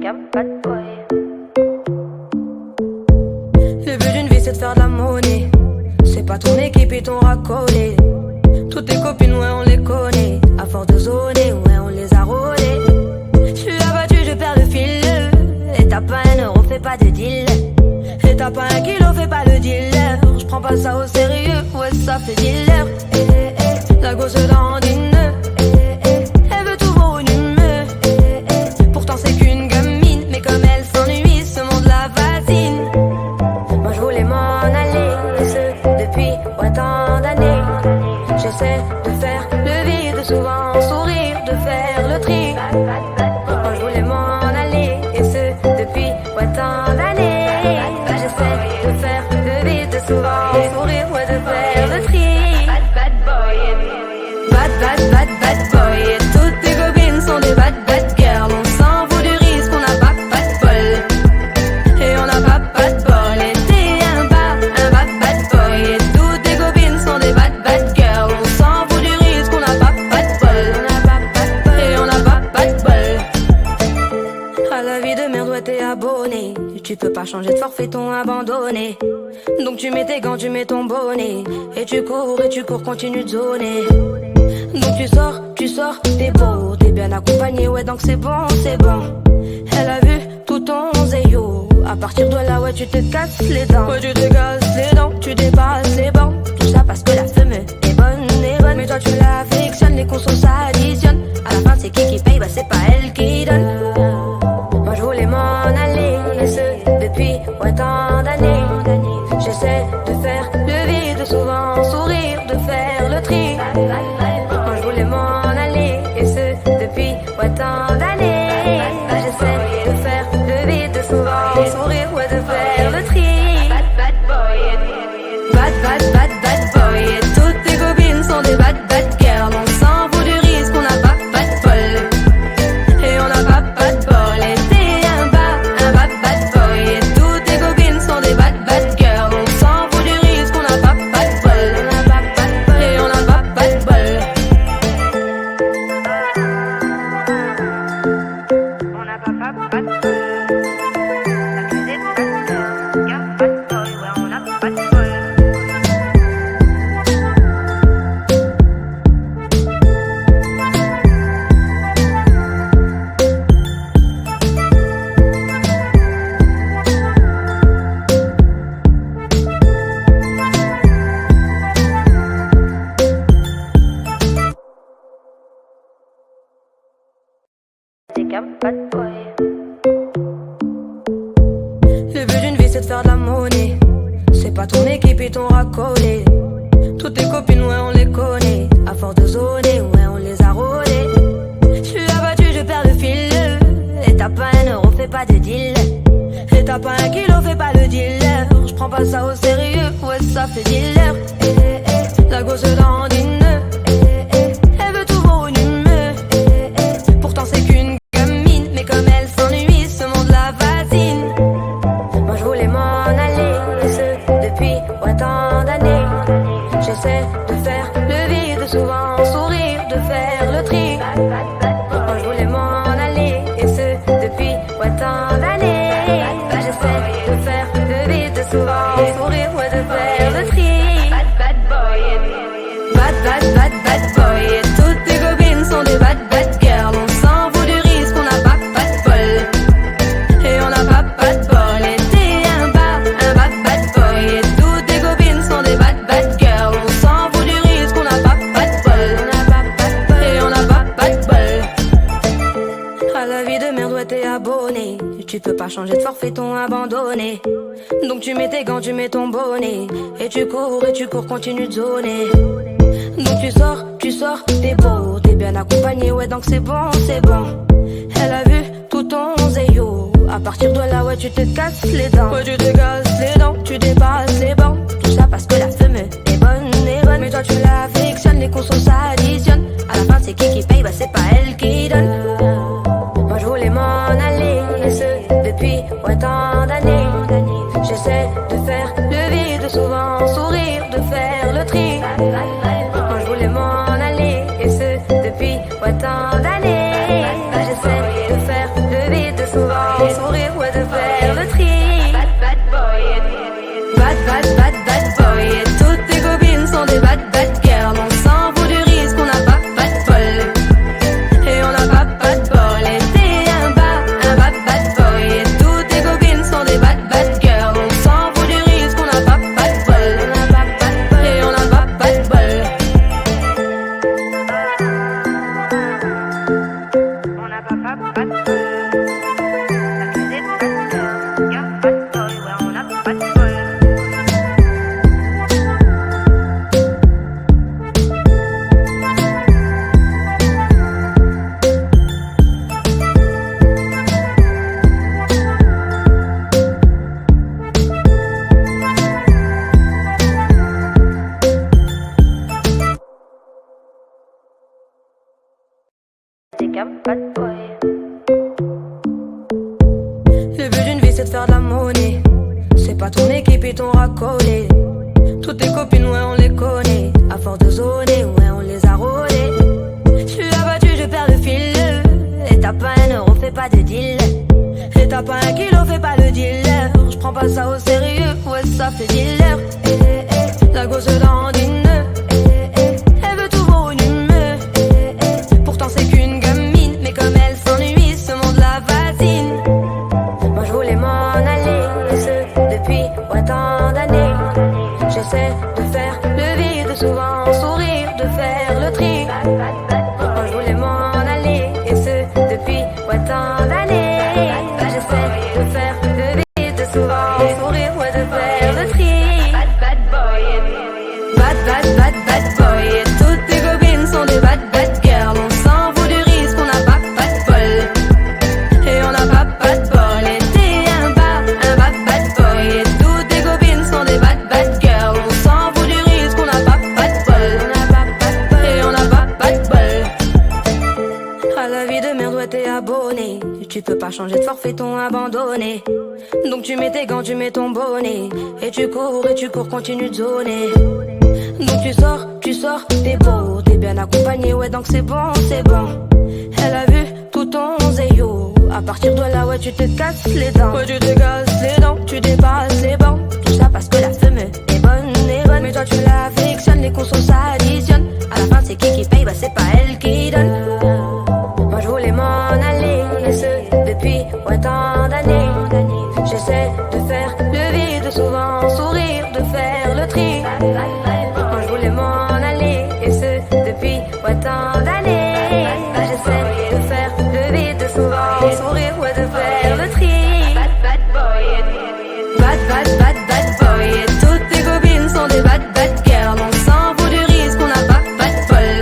bad boy. Le but d'une vie c'est de faire de la monnaie. C'est pas ton équipe et ton racolé. Toutes tes copines ouais on les connaît. À force de zoner ouais on les a rôlées. J'suis abattu je perds le fil. Et t'as pas un euro fais pas de deal. Et t'as pas un kilo fais pas le dealer. J'prends pas ça au sérieux ouais ça fait dealer. La gosse dandine. Elle veut tout voir une humeur. Pourtant c'est qu'une gamine. Mais comme elle s'ennuie ce monde la fascine. Moi je voulais m'en aller. Et ce depuis tant d'années. J'essaie de faire le vide, souvent sourire, de faire le tri. Moi je voulais m'en aller. Et ce depuis tant d'années. J'essaie de faire le vide, souvent sourire, ouais de faire le tri. Bad boy. Et toutes tes copines sont des bad girls. On s'en fout du risque, on n'a pas de bol. Et on n'a pas de bol. Et t'es un bad boy. Et toutes tes copines sont des bad girls. On s'en fout du risque, on n'a pas de bol. Et on n'a pas de bol. À la vie de merde, ouais t'es abonné. Tu peux pas changer de forfait, ton abandonné. Donc tu mets tes gants, tu mets ton bonnet. Et tu cours, continue de zoner. Donc tu sors, t'es beau, t'es bien accompagné, ouais donc c'est bon. Elle a vu tout ton zéyo. À partir de là, ouais tu te casses les dents. Ouais tu te casses les dents, tu dépasses les bancs. Tout ça parce que la femme est bonne. Mais toi tu l'affectionnes, les consos s'additionnent. À la fin c'est qui paye, bah c'est pas elle qui donne. Moi je voulais m'en aller, et ce depuis tant d'années. J'essaie de faire le vide, souvent sourire, de faire le tri. Moi je voulais m'en aller, et ce depuis tant d'années. J'essaie de faire le vide, souvent sourire, ouais de faire le tri. Bad boy. Et toutes tes copines sont des bad girls. On s'en fout du risque, on n'a pas de bol. Et on n'a pas de bol. Et t'es un bad boy. Et toutes tes copines sont des bad girls. On s'en fout du risque, on n'a pas de bol. Et on n'a pas de bol. On n'a pas de bol. Bad boy. Le but d'une vie c'est de faire de la monnaie. C'est pas ton équipe et ton racolé. Toutes tes copines ouais on les connaît. À force de zoner ouais on les a rôlées. J'suis abattu je perds le fil. Et t'as pas un euro fais pas de deal. Et t'as pas un kilo fais pas le dealer. J'prends pas ça au sérieux ouais ça fait dealer. La gosse dandine. Elle veut tout voir une humeur. Pourtant c'est qu'une mais comme elle s'ennuie, ce monde la fascine. Moi je voulais m'en aller, et ce depuis tant d'années. J'essaie de faire le vide, souvent sourire, de faire le tri. Moi je voulais m'en aller, et ce depuis tant d'années. J'essaie de faire le vide, souvent sourire, ouais de faire le tri. Bad boy. Et toutes tes copines sont des bad girls. On s'en fout du risque, on n'a pas de bol. Et on n'a pas de bol. Et t'es un bad boy. Et toutes tes copines sont des bad girls. On s'en fout du risque, on n'a pas de bol. Et on n'a pas de bol. À la vie de merde, ouais t'es abonné. Tu peux pas changer de forfait, ton abandonné. Donc tu mets tes gants, tu mets ton bonnet. Et tu cours, continue de zoner. Donc tu sors, t'es beau, t'es bien accompagné, ouais donc c'est bon. Elle a vu tout ton zéyo. À partir de là, ouais tu te casses les dents. Ouais tu te casses les dents, tu dépasses les bancs. Tout ça parce que la femme est bonne. Mais toi tu l'affectionnes, les consos s'additionnent. À la fin c'est qui paye, bah c'est pas elle qui donne. Moi je voulais m'en aller, et ce depuis tant d'années. J'essaie de faire le vide, souvent sourire, de faire le tri. Moi je voulais m'en aller, et ce depuis tant d'années. J'essaie de faire le vide, souvent souvent sourire, ouais, de faire le tri. Bad boy, bad boy. Et toutes tes copines sont des bad girls. On s'en fout du risque, on n'a pas de bol. Et on n'a pas de bol. Et t'es un bad boy. Et toutes tes copines sont des bad girls. On s'en fout du risque, on n'a pas de bol. Et on n'a pas de bol. On n'a pas de bol. Le but d'une vie c'est de faire de la monnaie. C'est pas ton équipe et ton racolé. Toutes tes copines ouais on les connaît. À force de zoner ouais on les a rôlées. J'suis abattu je perds le fil. Et t'as pas un euro fais pas de deal. Et t'as pas un kilo fais pas le dealer. J'prends pas ça au sérieux ouais ça fait dealer. La gosse dans une elle veut tout volume. Pourtant c'est qu'une gamine. Mais comme elle s'ennuie ce monde la fascine. Moi je voulais m'en aller. Et ce depuis ouais, tant d'années. J'essaie de faire le vide. Souvent sourire. De faire le tri. Moi je voulais m'en aller. Et ce depuis ouais, tant d'années. J'essaie de faire le vide. Souvent sourire. Ouais de faire le tri. Bad boy. Et toutes tes copines sont des bad girls. On s'en fout du risque, on n'a pas de bol. Et on n'a pas de bol. Et t'es un bad boy. Et toutes tes copines sont des bad girls. On s'en fout du risque, on n'a pas de bol. Et on n'a pas de bol. À la vie de merde, ouais t'es abonné. Tu peux pas changer de forfait, ton abandonné. Donc tu mets tes gants, tu mets ton bonnet. Et tu cours, continue de zoner. Donc tu sors, t'es beau, t'es bien accompagné, ouais donc c'est bon. Elle a vu tout ton zéyo. À partir de là, ouais tu te casses les dents. Ouais tu te casses les dents, tu dépasses les bancs. Tout ça parce que la femme est bonne. Mais toi tu l'affectionnes, les consos s'additionnent. À la fin c'est qui paye, bah c'est pas elle qui donne. Moi je voulais m'en aller, et ce depuis ouais tant d'années. J'essaie de faire le vide, souvent sourire, de faire le tri. Moi je voulais m'en aller, et ce depuis ouais, tant d'années. J'essaie de faire le vide, souvent sourire, ouais de faire le tri. Bad boy. Et toutes tes copines sont des bad girls. On s'en fout du risque, on n'a pas de bol.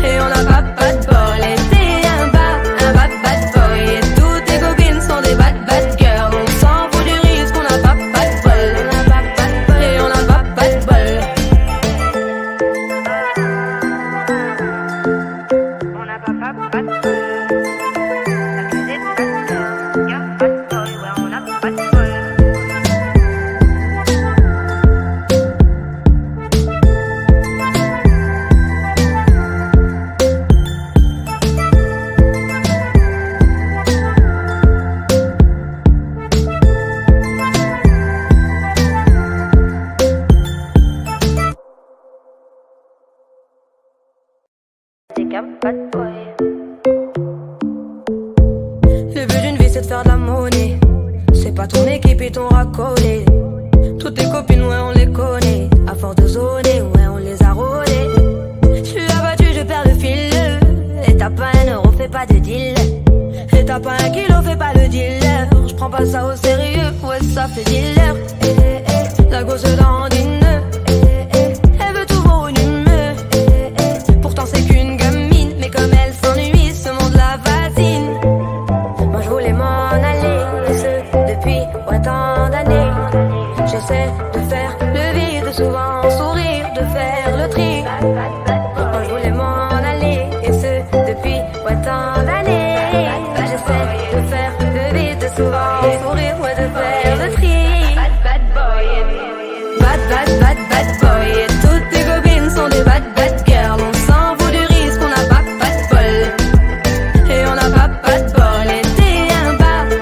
Et on n'a pas de bol. Et t'es un bad boy. Et toutes tes copines sont des bad girls. On s'en fout du risque, on n'a pas de bol. Et on n'a pas de bol. On n'a pas de bol. Le but d'une vie c'est de faire de la monnaie. C'est pas ton équipe et ton racolé. Toutes tes copines ouais on les connaît. À force de zoner ouais on les a rôlées. J'suis abattu je perds le fil. Et t'as pas un euro fais pas de deal. Et t'as pas un kilo fais pas le dealer. J'prends pas ça au sérieux ouais ça fait dealer. La gosse dans une elle veut tout volume. Pourtant c'est qu'une gamine. Mais comme elle s'ennuie ce monde la fascine. Moi je voulais m'en aller. Et ce depuis ouais, tant d'années. J'essaie de faire le vide. Souvent sourire, de faire le tri. Moi je voulais m'en aller. Et ce depuis ouais, tant d'années. J'essaie de faire le vide. Souvent sourire, ouais de faire le tri. Bad boy. Et toutes tes copines sont des bad girls. On s'en fout du risque, on n'a pas de bol. Et on n'a pas de bol. Et t'es un bad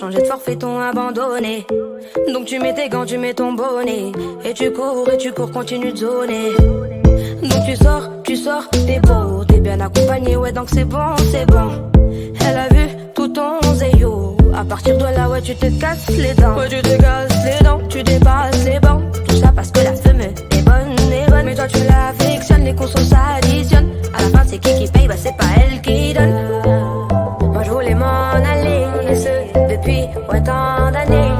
changer de forfait, t'ont abandonné. Donc tu mets tes gants, tu mets ton bonnet. Et tu cours, continue de zoner. Donc tu sors, t'es beau, t'es bien accompagné, ouais donc c'est bon, c'est bon. Elle a vu tout ton zéyo. À partir de là, ouais tu te casses les dents. Ouais tu te casses les dents, tu dépasses les bancs. Tout ça parce que la femme est bonne, mais toi tu l'affectionnes, les consos s'additionnent. À la fin c'est qui paye, bah c'est pas elle qui donne. Moi je voulais m'en aller, et ce depuis tant d'années.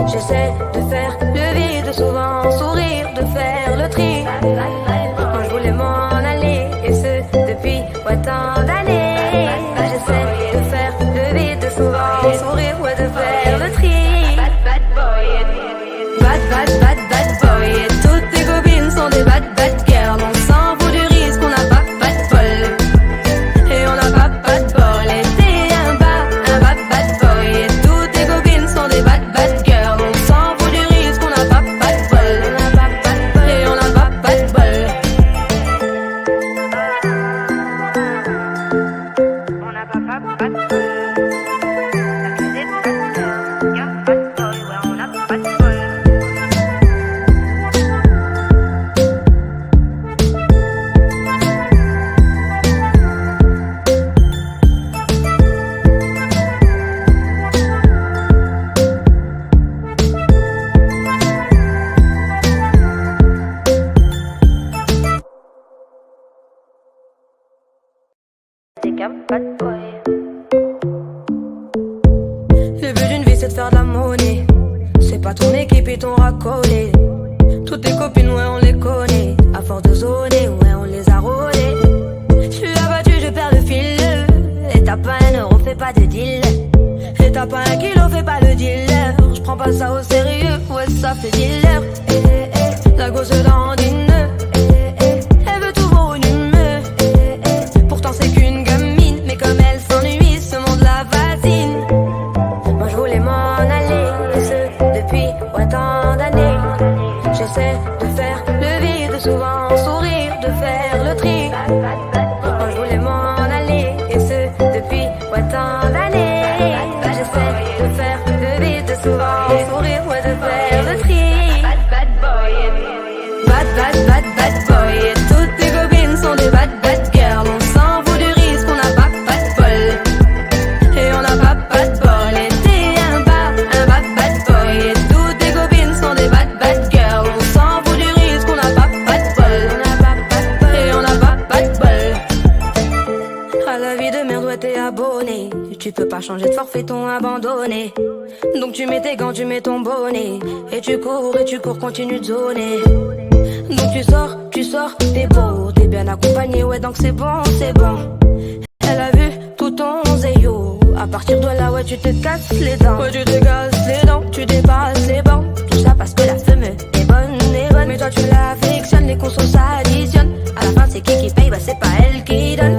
J'essaie de faire le vide, souvent sourire, de faire le tri. Moi je voulais m'en aller, et ce depuis tant d'années. J'essaie de faire le vide, souvent sourire, ouais, de faire le tri. Bad boy, et toutes tes copines sont des bad girls. On s'en fout du risque, on n'a pas de bol. Et on n'a pas de bol. Et t'es un bad boy, et toutes tes copines sont des bad girls. On s'en fout du risque, on n'a pas de bol. Et on n'a pas de bol. On n'a pas de bol. Le but d'une vie c'est de faire de la monnaie. C'est pas ton équipe et ton racolé. Toutes tes copines ouais on les connaît. À force de zoner ouais on les a rôlées. Je suis abattu je perds le fil. Et t'as pas un euro fais pas de deal. Et t'as pas un kilo fais pas le dealer. Je prends pas ça au sérieux ouais ça fait dealer. La gosse dandine. Elle veut tout pour une humeur. Pourtant c'est qu'une gamine. Mais comme elle s'ennuie ce monde la fascine. Moi je voulais m'en aller. Et ce depuis tant d'années. J'essaie de faire le vide, souvent sourire, de faire le tri. Moi je voulais m'en aller. Et ce depuis tant d'années. J'essaie de faire le vide, souvent sourire, ouais, de faire le tri. Bad boy, et toutes tes copines sont des bad girls. On s'en fout du risque, on n'a pas de bol. Et on n'a pas de bol. Et t'es un bad boy, et toutes tes copines sont des bad girls. On s'en fout du risque, on n'a pas de bol. Et on n'a pas de bol. À la vie de merde, ouais t'es abonné. Tu peux pas changer de forfait, t'ont abandonné. Donc tu mets tes gants, tu mets ton bonnet. Et tu cours, continue de zoner. Donc tu sors, t'es beau, t'es bien accompagné, ouais donc c'est bon, c'est bon. Elle a vu tout ton zéyo. À partir de là, ouais tu te casses les dents. Ouais tu te casses les dents, tu dépasses les bancs. Tout ça parce que la femme est bonne, mais toi tu l'affectionnes, les consos s'additionnent. À la fin c'est qui paye, bah c'est pas elle qui donne.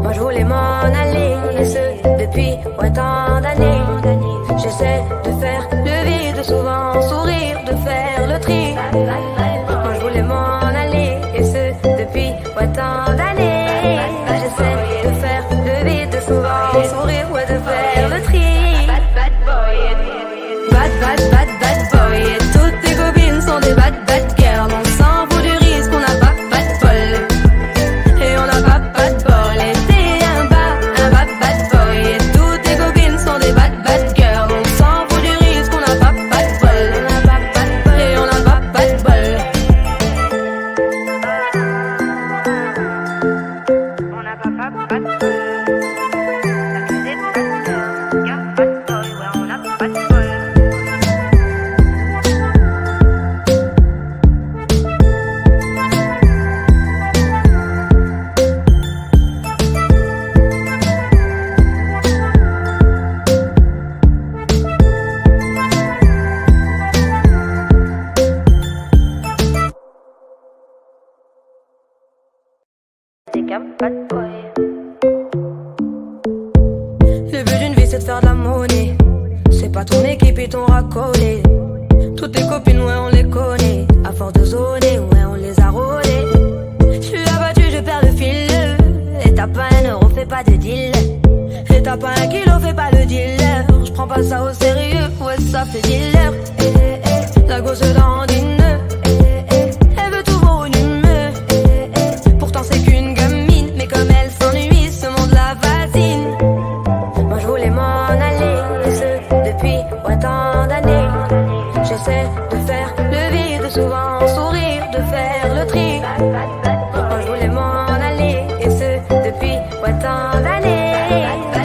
Moi je voulais m'en aller, et ce depuis tant d'années. J'essaie de faire le vide, souvent sourire, de faire le tri. Moi je voulais m'en aller, et ce depuis tant d'années. J'essaie de faire le vide, souvent sourire, ouais, de faire le tri. Bad boy, et toutes tes copines sont des bad girls. On s'en fout du risque, on n'a pas de bol. Et on n'a pas de bol. Et t'es un bad boy, et toutes tes copines sont des bad girls. On s'en fout du risque, on n'a pas de bol. Et on n'a pas de bol. On n'a pas de bol. Le but d'une vie c'est de faire de la monnaie. C'est pas ton équipe et ton racolé. Toutes tes copines ouais on les connaît. À force de zoner ouais on les a rôlées. Je suis abattu je perds le fil. Et t'as pas un euro fais pas de deal. Et t'as pas un kilo fais pas le dealer. Je prends pas ça au sérieux, ouais ça fait dealer. La gosse dandine, elle veut tout volumineux. Pourtant c'est qu'une gamine, mais comme elle s'ennuie, ce monde la fascine. Moi je voulais m'en aller, et ce depuis autant d'années. J'essaie de faire le vide, souvent sourire, de faire le tri. Moi je voulais m'en aller, et ce depuis autant d'années.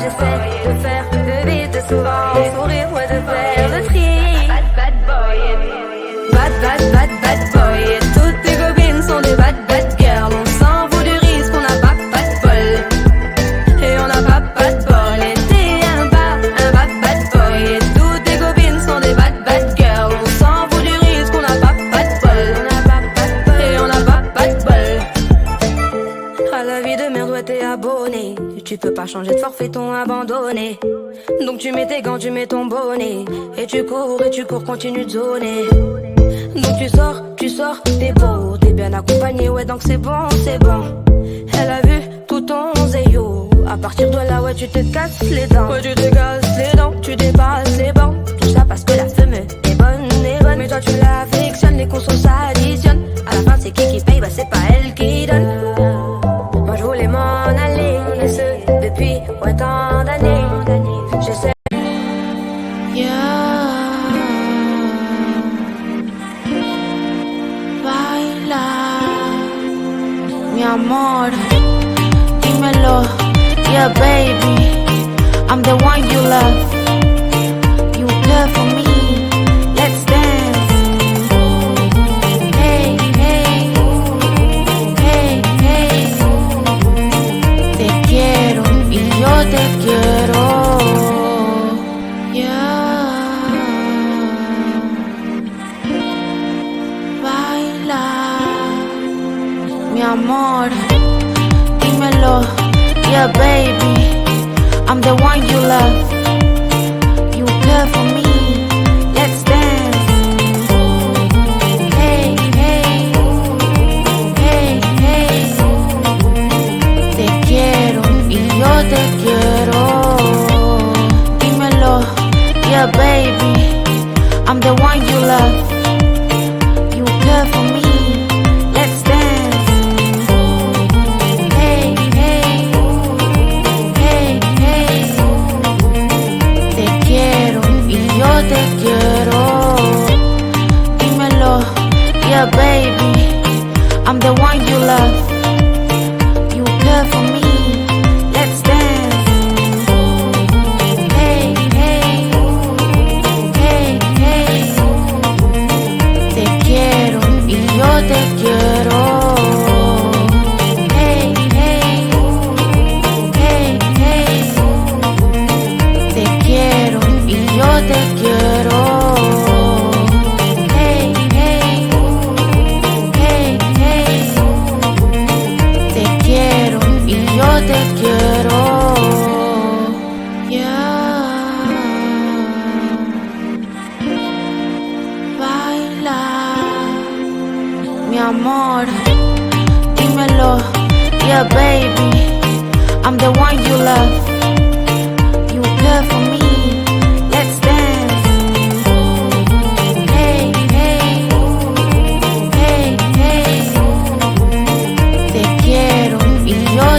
J'essaie de faire le vide, souvent sourire, ouais de faire le tri. Bad boy, et toutes tes copines sont des bad girls. On s'en fout du risque, on n'a pas de bol. Et on n'a pas de bol, et t'es un bad boy. Et toutes tes copines sont des bad girls. On s'en fout du risque, on n'a pas de bol. Et on n'a pas de bol. À la vie de merde, ouais t'es abonné. Tu peux pas changer de forfait, ton abandonné. Donc tu mets tes gants, tu mets ton bonnet. Et tu cours, continue de zoner. Donc tu sors, t'es beau, t'es bien accompagné, ouais donc c'est bon. Elle a vu tout ton zéyo. À partir de là, ouais tu te casses les dents. Ouais tu te casses les dents, tu dépasses les bancs. Tout ça parce que la femme est bonne. Mais toi tu l'affectionnes, les consos s'additionnent. À la fin c'est qui paye, bah c'est pas elle qui donne. Moi je voulais m'en aller, et ce depuis autant d'années. J'essaie. Mi amor, dímelo, yeah baby, I'm the one you love. You care for me, let's dance. Hey, hey, hey, hey. Te quiero y yo te quiero. Yeah. Baila. Mi amor, dímelo, yeah baby, I'm the one you love. You care for me, let's dance. Hey, hey, hey, hey. Te quiero y yo te quiero. Dímelo, yeah baby, I'm the one you love. You care for me. Te quiero, dímelo, yeah baby, I'm the one you love. You care for me, let's dance. Hey, hey, hey, hey. Te quiero y yo te quiero. Hey, hey, hey, hey. Te quiero y yo te quiero. Hey, hey, hey, hey. Te quiero y yo te quiero. Yeah. Baila. Mi amor, dímelo, yeah baby, I'm the one you love. You care for me.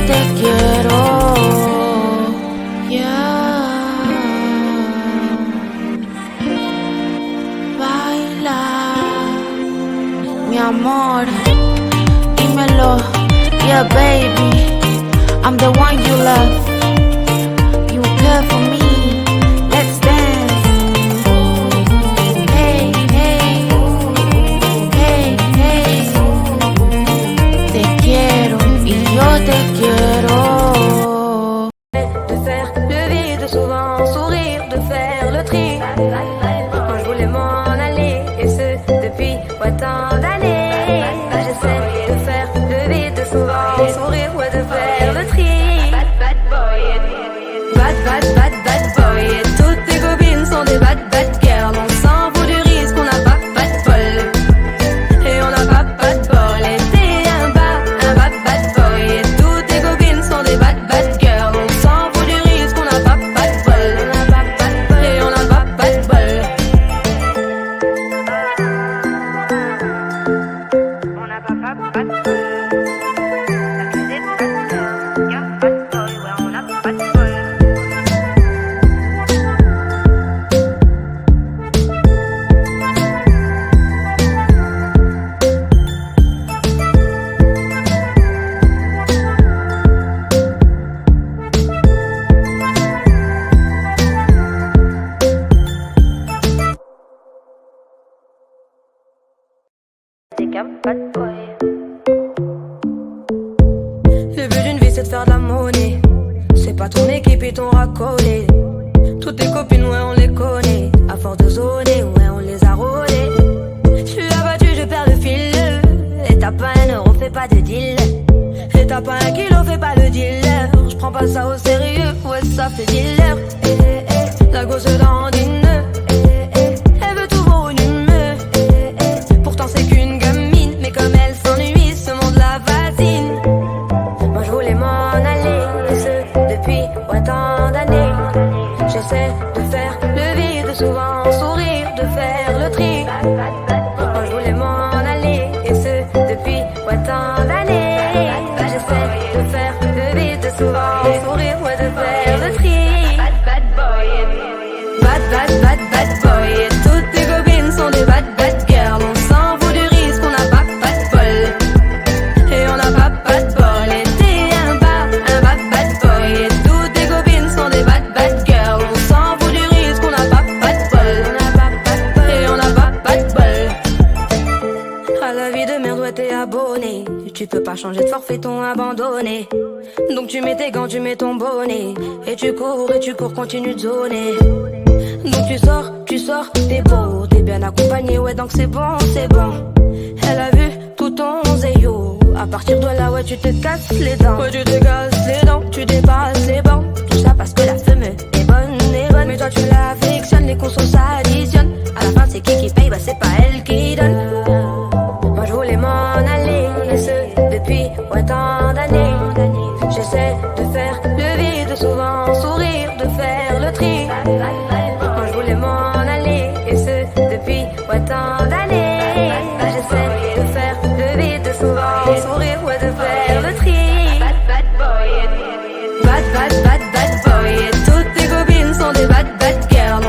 Te quiero, yeah. Baila, mi amor, dímelo, yeah baby, I'm the one you love. You care for me, let's dance. Hey, hey, hey, hey. Te quiero y yo te quiero. De faire le vide, souvent sourire, de faire le tri. Moi je voulais m'en aller, et ce depuis autant d'années. J'essaie de faire le vide, souvent sourire, ouais de faire le tri. Bad boy, et toutes tes copines sont des bad girls. On s'en fout du risque, on n'a pas de bol. Et on n'a pas de bol, et t'es un bad boy. Et toutes tes copines sont des bad girls. On s'en fout du risque, on n'a pas de bol. Et on n'a avec un bad boy. Le but d'une vie c'est de faire de la monnaie. C'est pas ton équipe et ton racolé. Toutes tes copines ouais on les connaît. À force de zoner ouais on les a rôlées. J'suis abattu je perds le fil. Et t'as pas un euro fais pas de deal. Et t'as pas un kilo fais pas le dealer. J'prends pas ça au sérieux ouais ça fait dealer. La gosse dandine. Elle veut tout voir une humeur. Pourtant c'est qu'une gamine. Mais comme elle s'ennuie ce monde la fascine. Moi je voulais m'en aller. Et ce depuis autant d'années. J'essaie de faire le vide, souvent sourire, de faire le tri. Moi je voulais m'en aller, et ce depuis autant d'années. J'essaie de faire le vide, souvent sourire, ouais, de faire le tri. Bad boy, bad boy. Et toutes tes copines sont des bad girls. On s'en fout du risque, on n'a pas de bol. Et on n'a pas de bol. Et t'es un bad boy. Et toutes tes copines sont des bad girls. On s'en fout du risque, on n'a pas de bol. Et on n'a pas de bol. À la vie de merde, ouais, t'es abonné. Tu peux pas changer de forfait, ton abandonné. Donc tu mets tes gants, tu mets ton bonnet. Et tu cours, continue de zoner. Donc tu sors, t'es beau, t'es bien accompagné, ouais donc c'est bon. Elle a vu tout ton zéyo. À partir de là, ouais tu te casses les dents. Ouais tu te casses les dents, tu dépasses les bancs. Tout ça parce que la femme est bonne. Mais toi tu l'affectionnes, les consos s'additionnent. À la fin c'est qui paye, bah c'est pas elle qui donne. Moi je voulais m'en aller, et ce depuis autant d'années. J'essaie de faire le vide, souvent sourire, de faire le tri. Moi je voulais m'en aller, et ce depuis autant d'années. J'essaie de faire le vide, souvent sourire, ouais, de faire le tri. Bad boy. Et toutes tes copines sont des bad girls.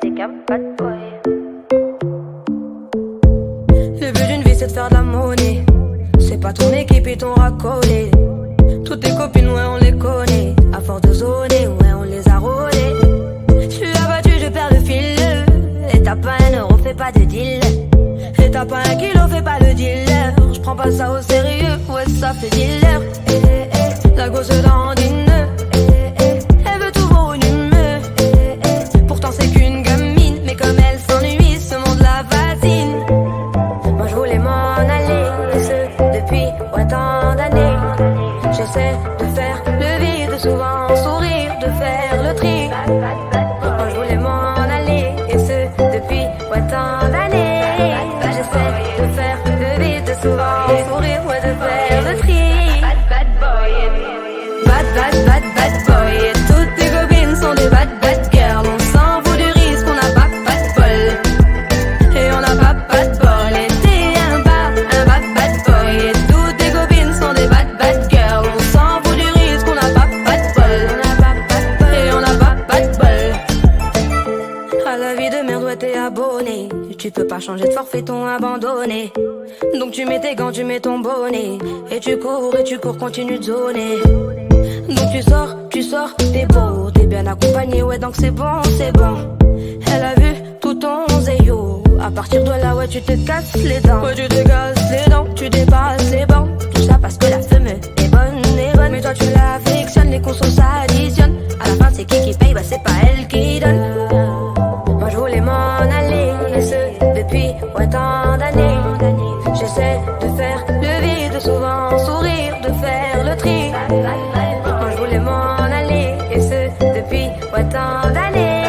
t'es qu'un bad boy. Le but d'une vie c'est de faire de la monnaie. C'est pas ton équipe et ton racolé. Toutes tes copines ouais on les connaît. À force de zoner ouais on les a rôlées. J'suis abattu je perds le fil. Et t'as pas un euro fais pas de deal. Et t'as pas un kilo fais pas le dealer. J'prends pas ça au sérieux ouais ça fait dealer. La gosse dandine. Elle veut tout volume. Pourtant c'est qu'une gamine. Mais comme elle s'ennuie ce monde la fascine. Moi je voulais m'en aller. Et ce depuis autant d'années. J'essaie de faire le vide souvent sourire. De faire le tri. Moi je voulais m'en aller. Et ce depuis autant d'années. J'essaie de faire le vide souvent sourire. Ouais de faire le tri. Bad boy. Et toutes tes copines sont des bad girls. On s'en fout du risque, on n'a pas de bol. Et on n'a pas de bol. Et t'es un bad boy. Et toutes tes copines sont des bad girls. On s'en fout du risque, on n'a pas de bol. Et on n'a pas de bol. À la vie de merde, ouais t'es abonné. Tu peux pas changer de forfait, ton abandonné. Donc tu mets tes gants, tu mets ton bonnet. Et tu cours, continue de zoner. Donc tu sors, t'es beau, t'es bien accompagné, ouais donc c'est bon. Elle a vu tout ton zéyo. À partir de là, ouais tu te casses les dents. Ouais tu te casses les dents, tu dépasses les bancs. Tout ça parce que la femme est bonne. Mais toi tu l'affectionnes, les consos s'additionnent. À la fin c'est qui paye, bah c'est pas elle qui donne. Moi je voulais m'en aller, et ce depuis autant d'années. J'essaie de faire le vide, souvent sourire, de faire le tri. Moi je voulais m'en aller, et ce depuis autant d'années.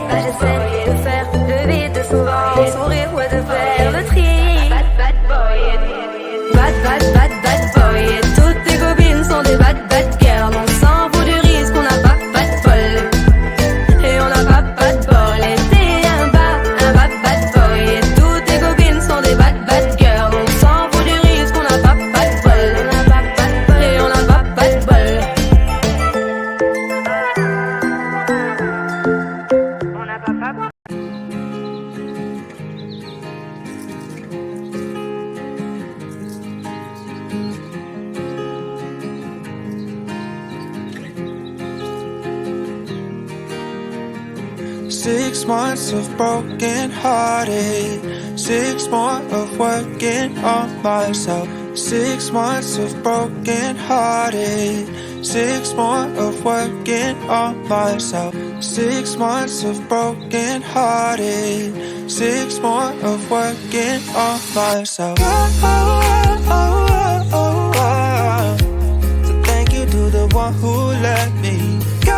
J'essaie de faire le vide, souvent sourire, ouais de faire le tri. Bad boy. Et toutes tes copines sont des bad girls. On s'en fout du risque, on n'a pas de bol. Et on n'a pas de bol. Et t'es un bad boy. Et toutes tes copines sont des bad girls. On s'en fout du risque, on n'a pas de bol. Et on n'a pas de bol. On n'a pas de bol. 6 months of broken hearted, 6 more of working on myself. 6 months of broken hearted, 6 more of working on myself. 6 months of broken hearted, 6 more of working on myself. So thank you to the one who let me go.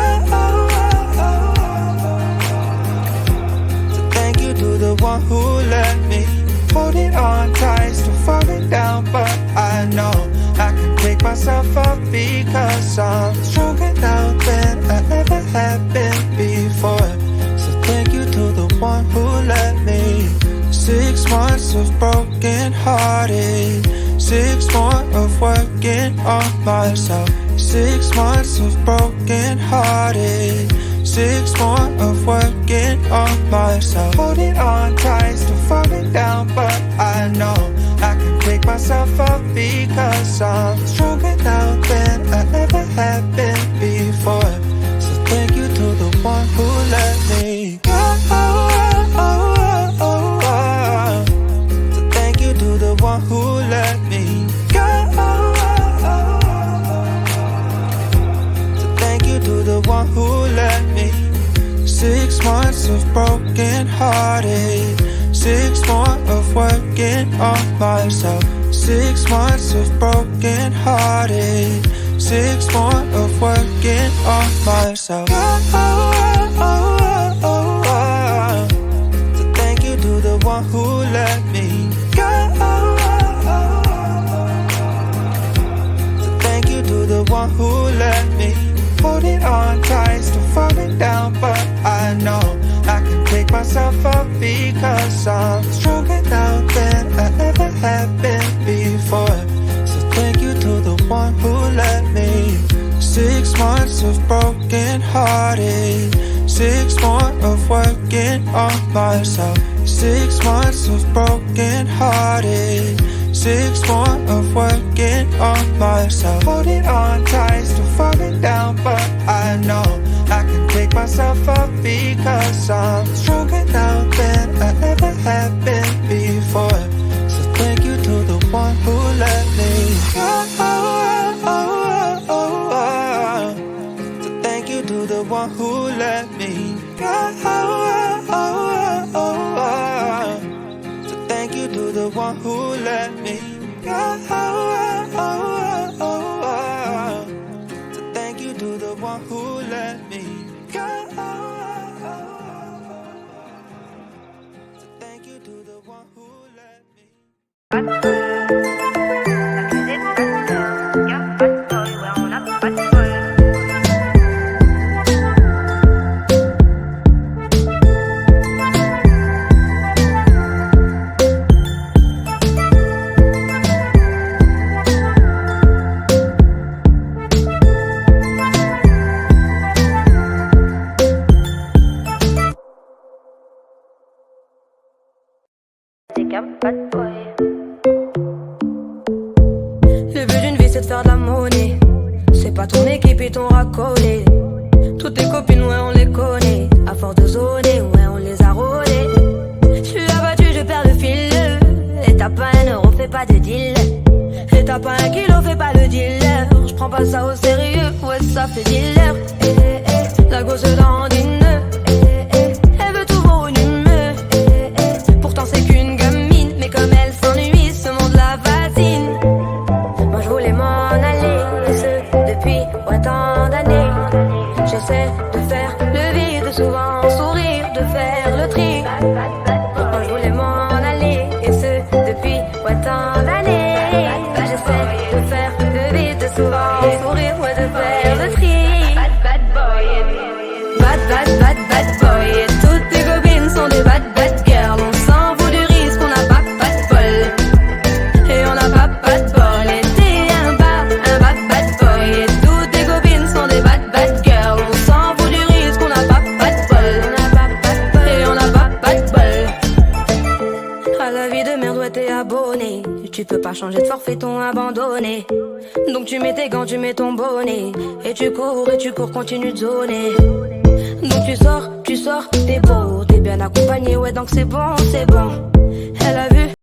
To the one who let me hold it on tight, still falling down, but I know I can pick myself up because I'm stronger now than I ever have been before. So thank you to the one who let me. 6 months of broken hearted, 6 more of working on myself. 6 months of broken hearted, 6 more of working on myself. Holding on tight, still falling down, but I know I can pick myself up because I'm stronger now than I ever have been before. So thank you to the one who let me go. So thank you to the one who let me go. So thank you to the one who let me. 6 months of broken hearted, 6 more of working on myself. 6 months of broken hearted, 6 more of working on myself. So thank you to the one who let me go. So thank you to the one who let me hold it on tight, still falling down, but I know I can pick myself up because I'm stronger now than I ever have been before. So thank you to the one who let me. 6 months of broken hearted, 6 more of working on myself. 6 months of broken hearted. 6 more of working on myself. Holding on tight, still falling down, but I know I can pick myself up because I'm stronger now than I ever have been before. So thank you to the one who let me go. So thank you to the one who let me go. So thank you to the one who let me go. So thank you to the one who let me go. So thank you to the one who let me. Le but d'une vie c'est de faire de la monnaie. C'est pas ton équipe et ton racolé. Toutes tes copines ouais on les connaît. À force de zoner ouais on les a rôlées. J'suis abattu je perds le fil. Et t'as pas un euro fais pas de deal. Et t'as pas un kilo fais pas le dealer. J'prends pas ça au sérieux ouais ça fait dealer. La gosse dans une elle veut tout volumineux. Pourtant c'est qu'une gamine. Mais comme elle s'ennuie ce monde la fascine. Moi je voulais m'en aller. Et ce depuis autant d'années. J'essaie de faire le vide. Souvent sourire. De faire le tri. Moi je voulais m'en aller. Et ce depuis autant d'années. J'essaie de faire le vide. Souvent sourire. Ouais de faire le tri. Bad boy. Et toutes tes copines sont des bad girls. On s'en fout du risque, on n'a pas de bol. Et on n'a pas de bol. Et t'es un bad boy. Et toutes tes copines sont des bad girls. On s'en fout du risque, on n'a pas de bol. Et on n'a pas de bol. À la vie de merde, ouais t'es abonné. Tu peux pas changer de forfait, ton abandonné. Donc tu mets tes gants, tu mets ton bonnet. Et tu cours, continue de zoner. Donc tu sors, t'es beau, t'es bien accompagné, ouais donc c'est bon. Elle a vu